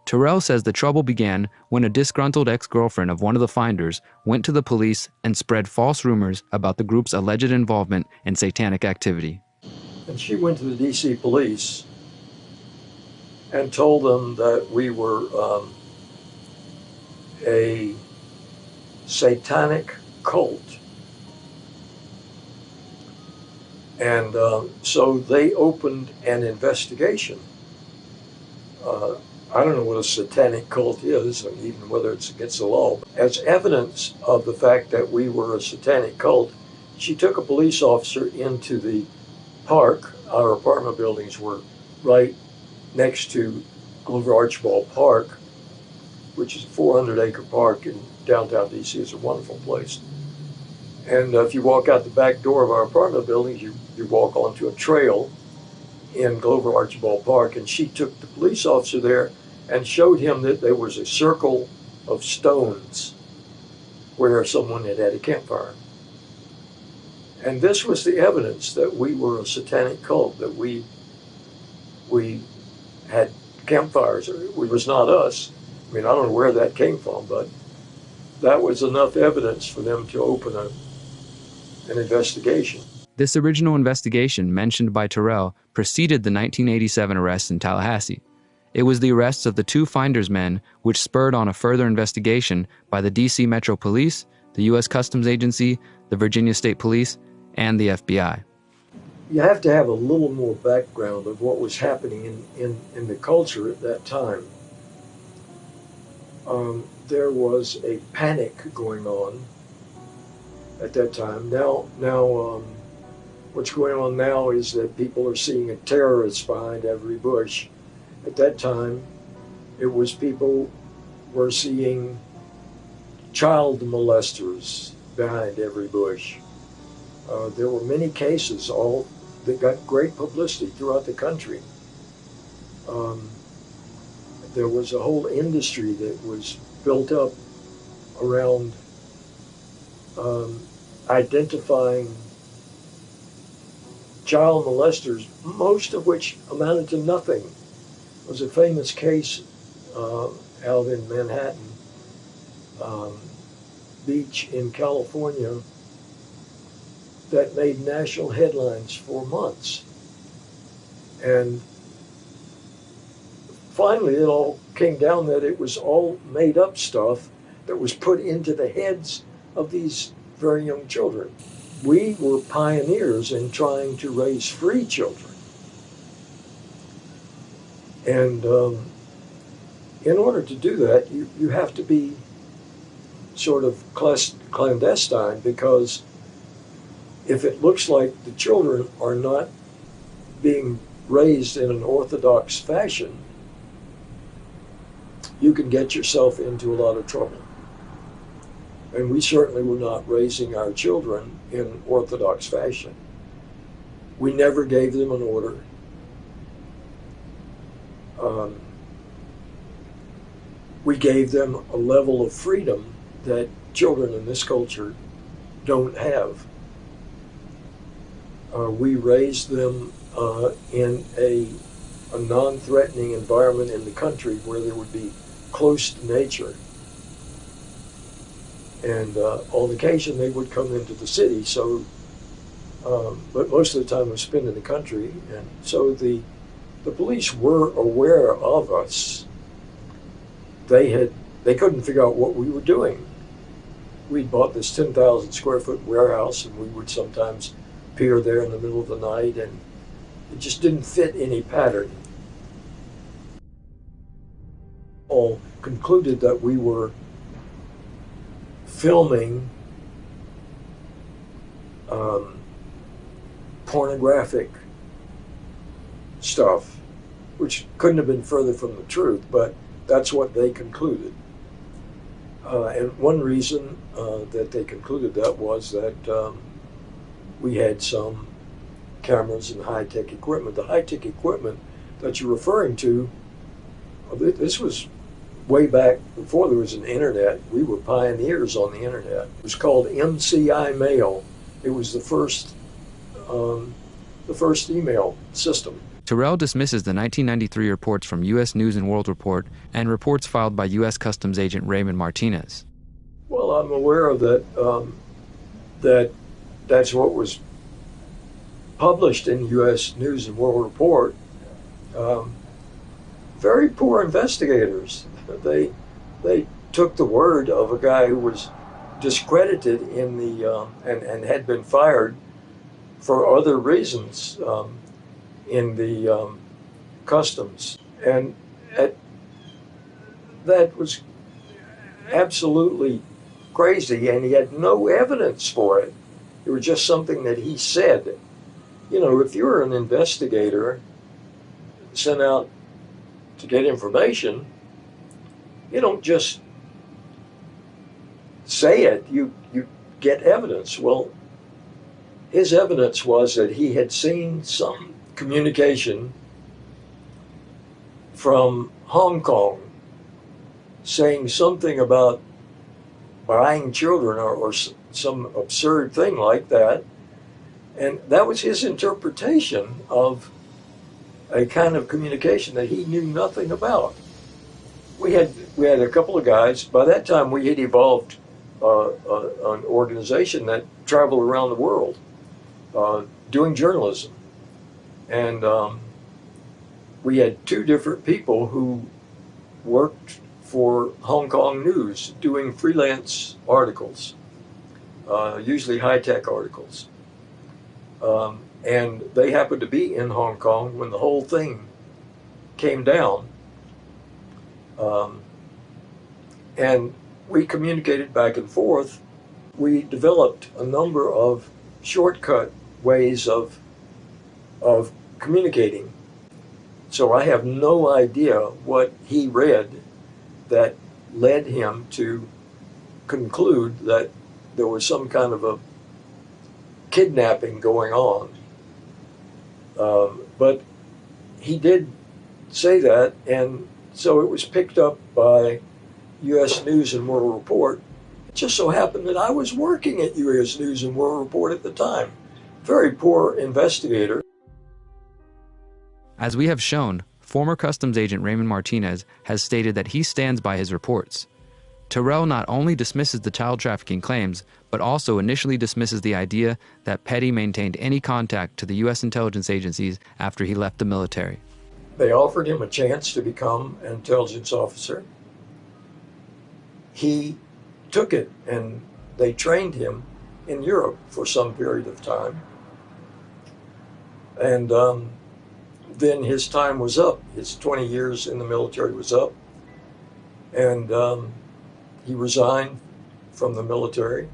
Terrell says the trouble began when a disgruntled ex-girlfriend of one of the Finders went to the police and spread false rumors about the group's alleged involvement in satanic activity. And she went to the D.C. police and told them that we were a satanic cult. And so they opened an investigation. I don't know what a satanic cult is, or even whether it's against the law. As evidence of the fact that we were a satanic cult, she took a police officer into the park. Our apartment buildings were right next to Glover Archibald Park, which is a 400-acre park in downtown D.C. It's a wonderful place. And if you walk out the back door of our apartment buildings, you walk onto a trail in Glover Archibald Park, and she took the police officer there and showed him that there was a circle of stones where someone had had a campfire. And this was the evidence that we were a satanic cult, that we had campfires. It was not us. I mean, I don't know where that came from, but that was enough evidence for them to open an investigation. This original investigation mentioned by Terrell preceded the 1987 arrests in Tallahassee. It was the arrests of the two Finders men which spurred on a further investigation by the D.C. Metro Police, the U.S. Customs Agency, the Virginia State Police, and the FBI. You have to have a little more background of what was happening in the culture at that time. There was a panic going on at that time. Now, what's going on now is that people are seeing a terrorist behind every bush. At that time, it was people were seeing child molesters behind every bush. There were many cases that got great publicity throughout the country. There was a whole industry that was built up around identifying child molesters, most of which amounted to nothing. There was a famous case out in Manhattan Beach in California that made national headlines for months. And finally, it all came down that it was all made up stuff that was put into the heads of these very young children. We were pioneers in trying to raise free children. And in order to do that, you have to be sort of clandestine, because if it looks like the children are not being raised in an orthodox fashion, you can get yourself into a lot of trouble. And we certainly were not raising our children in orthodox fashion. We never gave them an order. We gave them a level of freedom that children in this culture don't have. We raised them in a non-threatening environment in the country where they would be close to nature. And on occasion they would come into the city, but most of the time we spent in the country. And so the police were aware of us. They couldn't figure out what we were doing. We'd bought this 10,000 square foot warehouse, and we would sometimes appear there in the middle of the night, and it just didn't fit any pattern. All concluded that we were filming pornographic stuff, which couldn't have been further from the truth, but that's what they concluded. And one reason that they concluded that was that we had some cameras and high-tech equipment. The high-tech equipment that you're referring to, this was way back before there was an internet. We were pioneers on the internet. It was called MCI Mail. It was the first email system. Terrell dismisses the 1993 reports from U.S. News and World Report and reports filed by U.S. Customs Agent Raymond Martinez. Well, I'm aware of that. That's what was published in U.S. News and World Report. Very poor investigators. They took the word of a guy who was discredited in the and had been fired for other reasons in the customs, and that was absolutely crazy, and he had no evidence for it. It was just something that he said. You know, if you're an investigator sent out to get information, you don't just say it, you get evidence. Well, his evidence was that he had seen some communication from Hong Kong saying something about buying children or some absurd thing like that. And that was his interpretation of a kind of communication that he knew nothing about. We had a couple of guys. By that time, we had evolved an organization that traveled around the world doing journalism. And we had two different people who worked for Hong Kong News doing freelance articles, usually high-tech articles. And they happened to be in Hong Kong when the whole thing came down. And we communicated back and forth. We developed a number of shortcut ways of communicating. So I have no idea what he read that led him to conclude that there was some kind of a kidnapping going on. But he did say that, and so it was picked up by U.S. News and World Report. It just so happened that I was working at U.S. News and World Report at the time. Very poor investigator. As we have shown, former Customs Agent Raymond Martinez has stated that he stands by his reports. Terrell not only dismisses the child trafficking claims, but also initially dismisses the idea that Petty maintained any contact to the U.S. intelligence agencies after he left the military. They offered him a chance to become an intelligence officer. He took it, and they trained him in Europe for some period of time. And then his time was up. His 20 years in the military was up. And he resigned from the military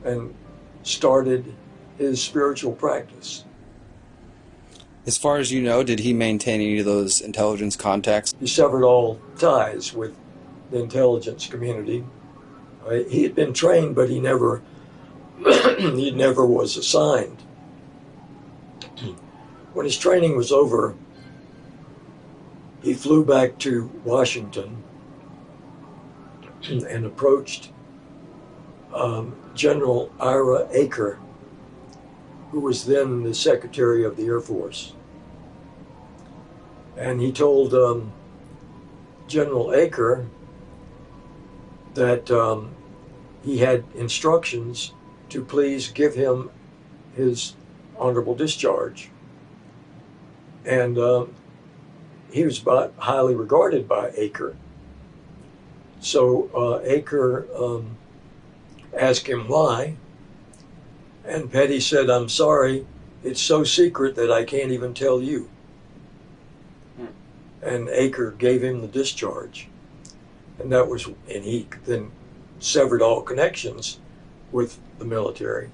and started his spiritual practice. As far as you know, did he maintain any of those intelligence contacts? He severed all ties with the intelligence community. He had been trained, but he never was assigned. When his training was over, he flew back to Washington and approached General Ira Aker, who was then the Secretary of the Air Force. And he told General Aker that he had instructions to please give him his honorable discharge. And he was highly regarded by Aker. So Aker asked him why, and Petty said, "I'm sorry, it's so secret that I can't even tell you." And Aker gave him the discharge. And he then severed all connections with the military.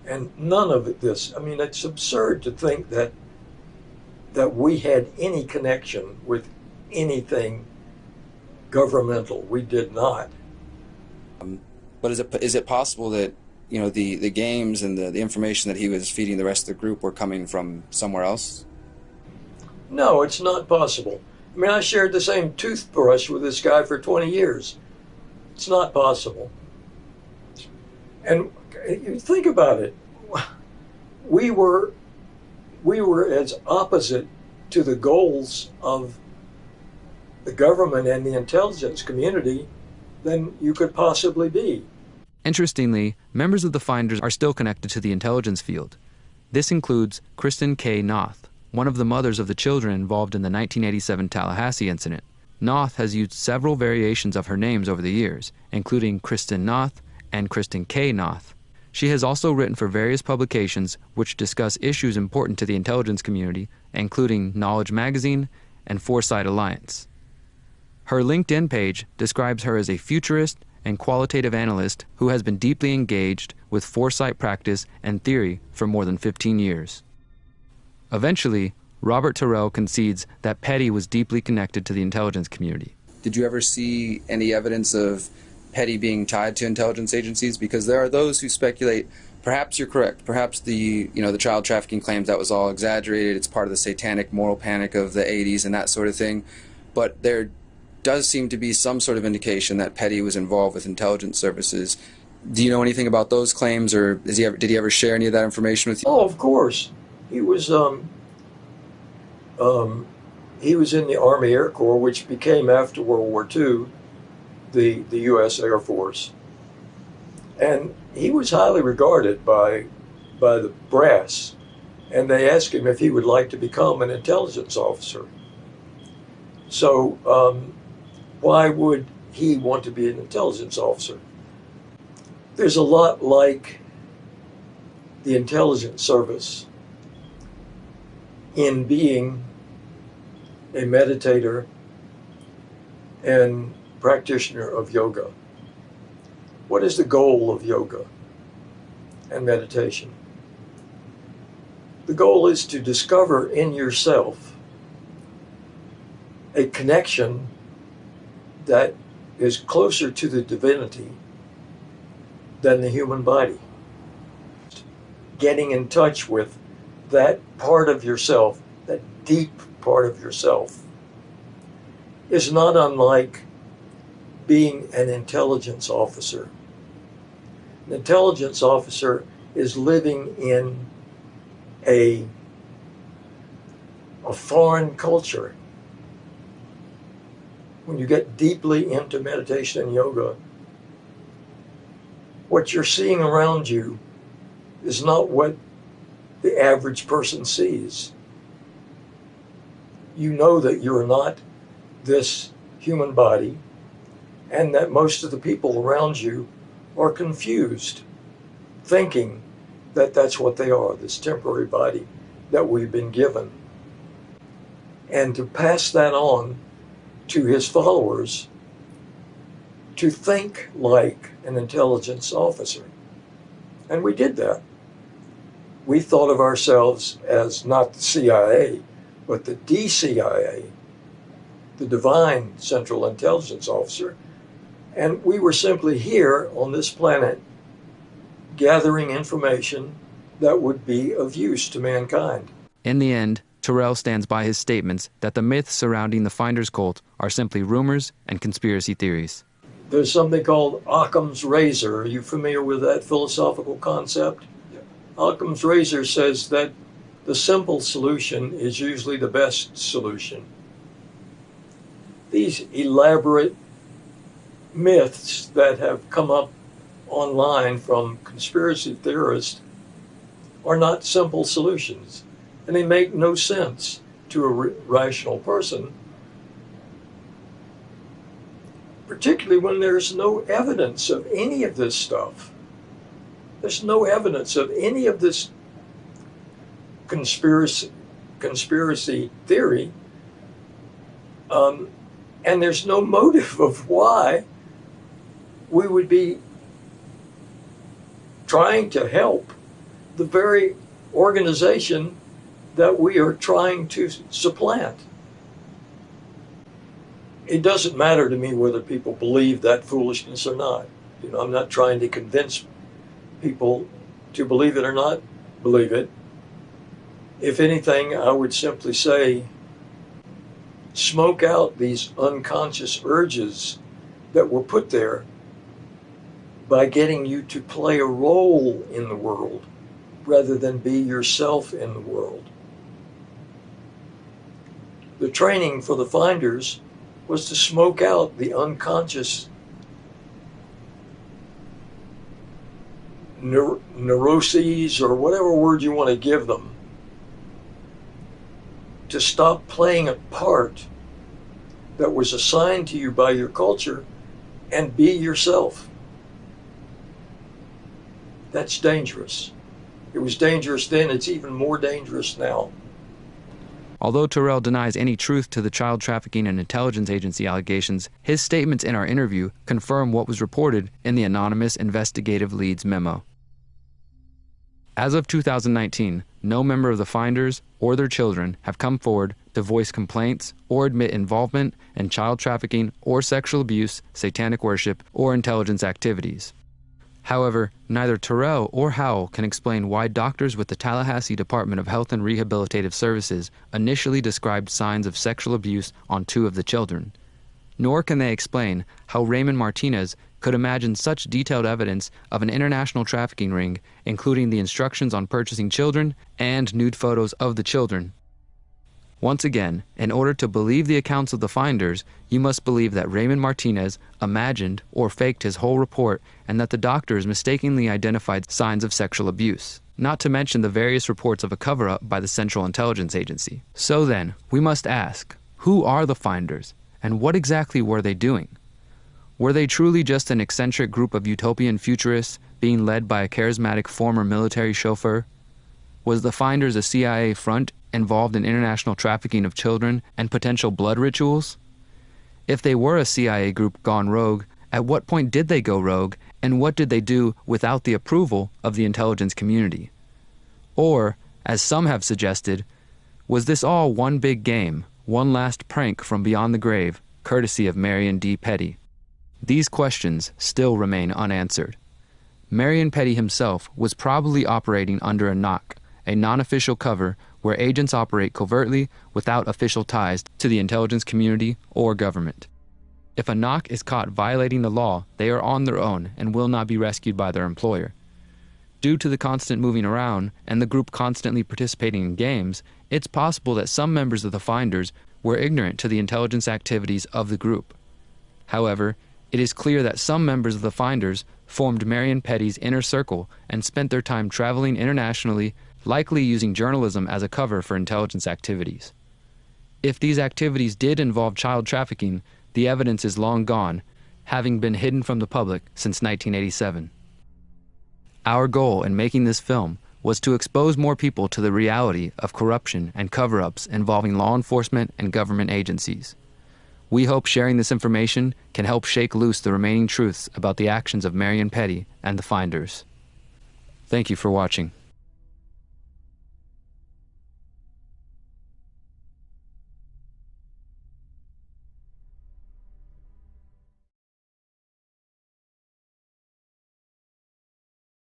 And none of this, I mean, it's absurd to think that we had any connection with anything governmental. We did not. But is it possible that, you know, the games and the information that he was feeding the rest of the group were coming from somewhere else? No, it's not possible. I mean, I shared the same toothbrush with this guy for 20 years. It's not possible. And you think about it. We were as opposite to the goals of the government and the intelligence community than you could possibly be. Interestingly, members of the Finders are still connected to the intelligence field. This includes Kristen K. Noth, one of the mothers of the children involved in the 1987 Tallahassee incident. Noth has used several variations of her names over the years, including Kristen Noth and Kristen K. Noth. She has also written for various publications which discuss issues important to the intelligence community, including Knowledge Magazine and Foresight Alliance. Her LinkedIn page describes her as a futurist and qualitative analyst who has been deeply engaged with foresight practice and theory for more than 15 years. Eventually, Robert Terrell concedes that Petty was deeply connected to the intelligence community. Did you ever see any evidence of Petty being tied to intelligence agencies? Because there are those who speculate, perhaps you're correct, perhaps the child trafficking claims, that was all exaggerated, it's part of the satanic moral panic of the 80s and that sort of thing. But there does seem to be some sort of indication that Petty was involved with intelligence services. Do you know anything about those claims, or did he ever share any of that information with you? Oh, of course. He was in the Army Air Corps, which became, after World War II, the U.S. Air Force. And he was highly regarded by the brass. And they asked him if he would like to become an intelligence officer. So why would he want to be an intelligence officer? There's a lot like the intelligence service in being a meditator and practitioner of yoga. What is the goal of yoga and meditation? The goal is to discover in yourself a connection that is closer to the divinity than the human body. Getting in touch with that part of yourself, that deep part of yourself, is not unlike being an intelligence officer. An intelligence officer is living in a foreign culture. When you get deeply into meditation and yoga, what you're seeing around you is not what the average person sees. You know that you're not this human body, and that most of the people around you are confused, thinking that that's what they are, this temporary body that we've been given. And to pass that on to his followers, to think like an intelligence officer. And we did that. We thought of ourselves as not the CIA, but the DCIA, the Divine Central Intelligence Officer. And we were simply here on this planet gathering information that would be of use to mankind. In the end, Terrell stands by his statements that the myths surrounding the Finders cult are simply rumors and conspiracy theories. There's something called Occam's razor. Are you familiar with that philosophical concept? Occam's razor says that the simple solution is usually the best solution. These elaborate myths that have come up online from conspiracy theorists are not simple solutions, and they make no sense to a rational person, particularly when there's no evidence of any of this stuff. There's no evidence of any of this conspiracy theory, and there's no motive of why we would be trying to help the very organization that we are trying to supplant. It doesn't matter to me whether people believe that foolishness or not. I'm not trying to convince people to believe it or not believe it. If anything, I would simply say, smoke out these unconscious urges that were put there by getting you to play a role in the world rather than be yourself in the world. The training for the finders was to smoke out the unconscious neuroses, or whatever word you want to give them, to stop playing a part that was assigned to you by your culture and be yourself. That's dangerous. It was dangerous then, it's even more dangerous now. Although Terrell denies any truth to the child trafficking and intelligence agency allegations, his statements in our interview confirm what was reported in the anonymous investigative lead's memo. As of 2019, no member of the finders or their children have come forward to voice complaints or admit involvement in child trafficking or sexual abuse, satanic worship, or intelligence activities. However, neither Terrell or Howell can explain why doctors with the Tallahassee Department of Health and Rehabilitative Services initially described signs of sexual abuse on 2 of the children. Nor can they explain how Raymond Martinez could imagine such detailed evidence of an international trafficking ring, including the instructions on purchasing children and nude photos of the children. Once again, in order to believe the accounts of the finders, you must believe that Raymond Martinez imagined or faked his whole report and that the doctors mistakenly identified signs of sexual abuse, not to mention the various reports of a cover-up by the Central Intelligence Agency. So then, we must ask, who are the finders, and what exactly were they doing? Were they truly just an eccentric group of utopian futurists being led by a charismatic former military chauffeur? Was the finders a CIA front involved in international trafficking of children and potential blood rituals? If they were a CIA group gone rogue, at what point did they go rogue, and what did they do without the approval of the intelligence community? Or, as some have suggested, was this all one big game, one last prank from beyond the grave, courtesy of Marion D. Petty? These questions still remain unanswered. Marion Petty himself was probably operating under a NOC, a non-official cover where agents operate covertly without official ties to the intelligence community or government. If a NOC is caught violating the law, they are on their own and will not be rescued by their employer. Due to the constant moving around and the group constantly participating in games, it's possible that some members of the finders were ignorant to the intelligence activities of the group. However, it is clear that some members of the finders formed Marion Petty's inner circle and spent their time traveling internationally, likely using journalism as a cover for intelligence activities. If these activities did involve child trafficking, the evidence is long gone, having been hidden from the public since 1987. Our goal in making this film was to expose more people to the reality of corruption and cover-ups involving law enforcement and government agencies. We hope sharing this information can help shake loose the remaining truths about the actions of Marion Petty and the finders. Thank you for watching.